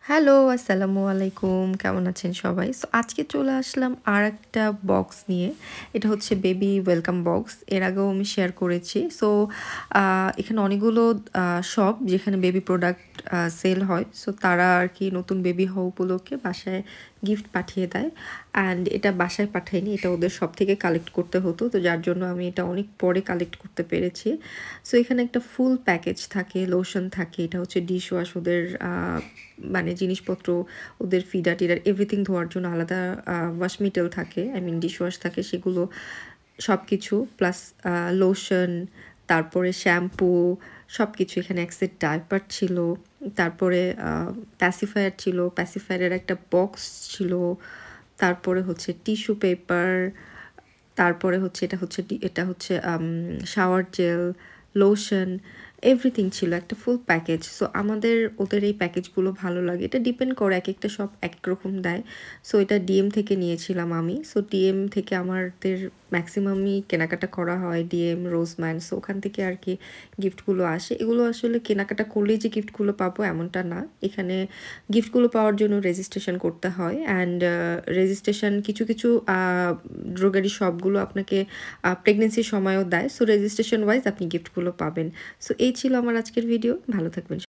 Hello, আসসালামু আলাইকুম। কেমন আছেন সবাই? সো আজকে চলে আসলাম আরেকটা বক্স নিয়ে। এটা হচ্ছে বেবি ওয়েলকাম বক্স। এর আগেও আমি শেয়ার করেছি। সো এখানে অনেকগুলো শপ যেখানে বেবি প্রোডাক্ট সেল হয়। সো তারা আরকি নতুন বেবি হওয়া উপলক্ষে বাসায় গিফট পাঠিয়ে দেয়। অ্যান্ড এটা বাসায় পাঠায়নি। এটা ওদের শপ থেকে কালেক্ট করতে হতো। তো যার জন্য আমি এটা অনেক পরে কালেক্ট করতে পেরেছি। সো এখানে একটা ফুল প্যাকেজ থাকে, লোশন থাকে। এটা হচ্ছে ডিশ ওয়াশ ওদের মানে জিনিসপত্র, ওদের ফিডার টিডার এভরিথিং ধোয়ার জন্য আলাদা ওয়াশ মেটেরিয়াল থাকে, আই মিন ডিশ ওয়াশ থাকে, সেগুলো সব কিছু প্লাস লোশন, তারপরে শ্যাম্পু, সব কিছু। এখানে এক সেট ডাইপার ছিল, তারপরে প্যাসিফায়ার ছিল, প্যাসিফায়ারের একটা বক্স ছিল, তারপরে হচ্ছে টিস্যু পেপার, তারপরে হচ্ছে এটা হচ্ছে শাওয়ার জেল, লোশন, এভরিথিং ছিল একটা ফুল প্যাকেজ। সো আমাদের ওদের এই প্যাকেজগুলো ভালো লাগে। এটা ডিপেন্ড করে একেকটা শপ একেক রকম দেয়। সো এটা ডিএম থেকে নিয়েছিলাম আমি। সো ডিএম থেকে আমাদের ম্যাক্সিমামই কেনাকাটা করা হয়, ডিএম, রোজম্যান। সো ওখান থেকে আর কি গিফটগুলো আসে। এগুলো আসলে কেনাকাটা করলেই যে গিফটগুলো পাবো এমনটা না। এখানে গিফটগুলো পাওয়ার জন্য রেজিস্ট্রেশন করতে হয়। অ্যান্ড রেজিস্ট্রেশন কিছু কিছু ড্রোগারি শপগুলো আপনাকে প্রেগনেন্সির সময়ও দেয়। সো রেজিস্ট্রেশন ওয়াইজ আপনি গিফটগুলো পাবেন। সো এই ছিল আমার আজকের ভিডিও। ভালো থাকবেন।